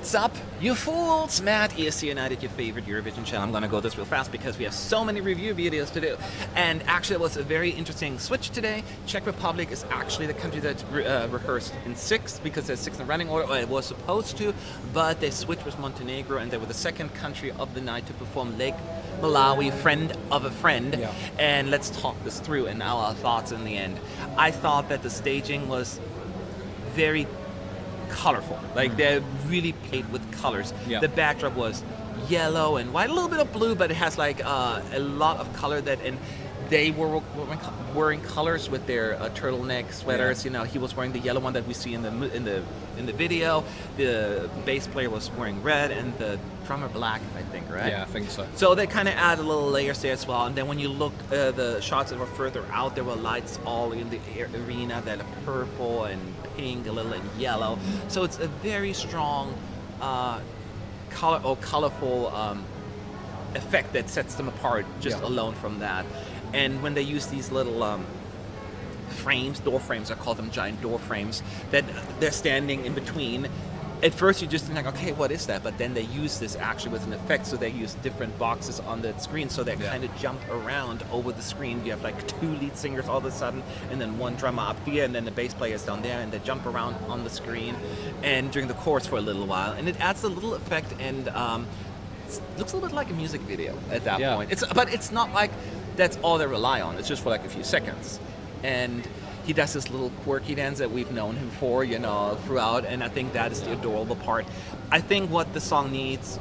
What's up, you fools? Matt, ESC United, your favorite Eurovision channel. I'm going to go this real fast because we have so many review videos to do. And actually, it was a very interesting switch today. Czech Republic is actually the country that rehearsed in sixth because there's sixth in running order, or it was supposed to, but they switched with Montenegro, and they were the second country of the night to perform Lake Malawi, friend of a friend. Yeah. And let's talk this through and our thoughts in the end. I thought that the staging was very colorful. Like they really played with colors. Yeah. The backdrop was yellow and white, a little bit of blue, but it has like a lot of color that, and they were wearing colors with their turtleneck sweaters. Yeah. You know, he was wearing the yellow one that we see in the video. The bass player was wearing red, and the drummer black, I think, right? Yeah, I think so. So they kind of add a little layers there as well. And then when you look the shots that were further out, there were lights all in the arena that are purple and pink, a little and yellow. So it's a very strong colorful effect that sets them apart just alone from that. And when they use these little frames, door frames, I call them giant door frames, that they're standing in between. At first you just think like, okay, what is that? But then they use this actually with an effect, so they use different boxes on the screen, so they kind of jump around over the screen. You have like two lead singers all of a sudden, and then one drummer up here, and then the bass player is down there, and they jump around on the screen and during the chorus for a little while. And it adds a little effect, and it looks a little bit like a music video at that point. But it's not like that's all they rely on. It's just for like a few seconds. And he does this little quirky dance that we've known him for, you know, throughout, and I think that is the adorable part. I think what the song needs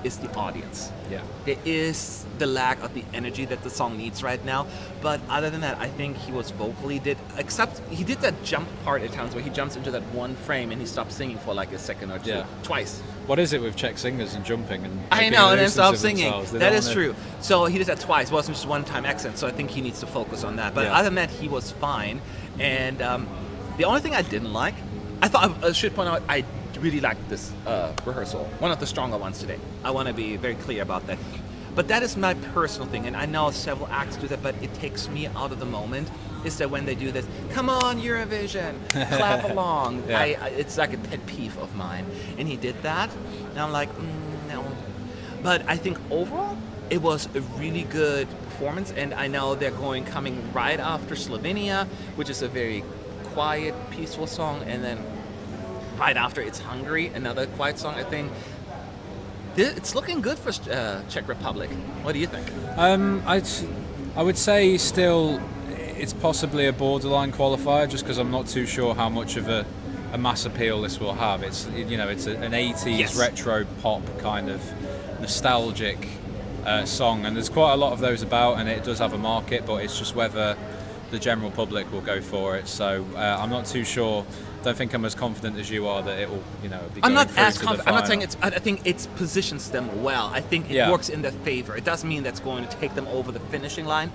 is the audience. Yeah. There is the lack of the energy that the song needs right now, but other than that, I think he was vocally except he did that jump part at times where he jumps into that one frame and he stops singing for like a second or two, twice. What is it with Czech singers and jumping? And I know, and then stop singing. That is true. So he did that twice. It wasn't just one-time accent, so I think he needs to focus on that. But other than that, he was fine. And the only thing I didn't like, I should point out, I really liked this rehearsal. One of the stronger ones today. I want to be very clear about that. But that is my personal thing, and I know several acts do that, but it takes me out of the moment, is that when they do this, come on, Eurovision, clap along. It's like a pet peeve of mine. And he did that, and I'm like, no. But I think overall, it was a really good performance, and I know they're coming right after Slovenia, which is a very quiet, peaceful song, and then right after it's Hungary, another quiet song. I think it's looking good for Czech Republic. What do you think? I would say still it's possibly a borderline qualifier, just because I'm not too sure how much of a mass appeal this will have. It's an 80s retro pop kind of nostalgic song, and there's quite a lot of those about, and it does have a market, but it's just whether the general public will go for it. So I'm not too sure. Don't think I'm as confident as you are that it will, be I'm not as confident. I'm not saying I think it positions them well. I think it works in their favor. It doesn't mean that's going to take them over the finishing line,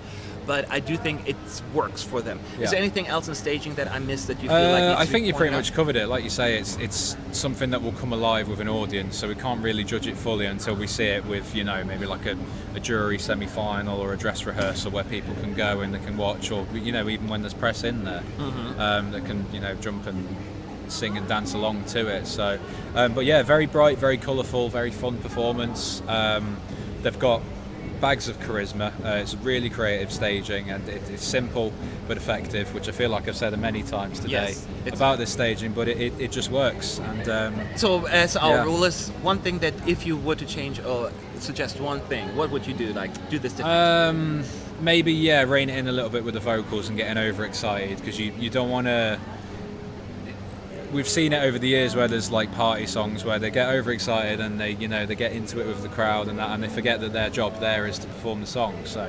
but I do think it works for them. Is there anything else in staging that I missed that you feel like I think you pretty much covered it. Like you say, it's something that will come alive with an audience, so we can't really judge it fully until we see it with, maybe like a jury semi-final or a dress rehearsal where people can go and they can watch, or, even when there's press in there, they can, jump and sing and dance along to it. So, but yeah, very bright, very colourful, very fun performance. They've got bags of charisma. It's really creative staging, and it's simple but effective, which I feel like I've said many times today about this staging, but it just works. And so as our rule is, one thing that if you were to change or suggest one thing, what would you do? Like, do this differently? Maybe rein it in a little bit with the vocals and getting overexcited, because you don't want to. We've seen it over the years where there's like party songs where they get overexcited and they get into it with the crowd and that, and they forget that their job there is to perform the song. So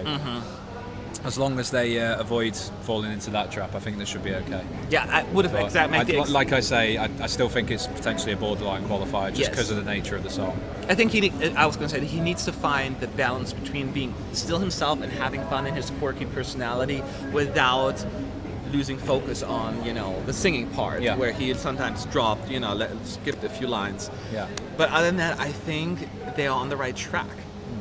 as long as they avoid falling into that trap, I think this should be okay. Yeah, I would have exactly. Like I say, I still think it's potentially a borderline qualifier just because of the nature of the song. I think I was going to say that he needs to find the balance between being still himself and having fun in his quirky personality without losing focus on, the singing part, where he sometimes dropped, skipped a few lines. Yeah. But other than that, I think they are on the right track.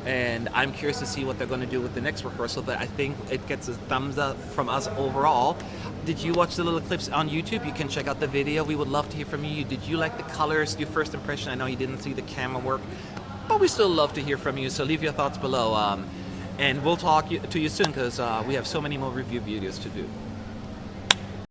and I'm curious to see what they're going to do with the next rehearsal. But I think it gets a thumbs up from us overall. Did you watch the little clips on YouTube? You can check out the video. We would love to hear from you. Did you like the colors? Your first impression? I know you didn't see the camera work, but we still love to hear from you. So leave your thoughts below, and we'll talk to you soon because we have so many more review videos to do.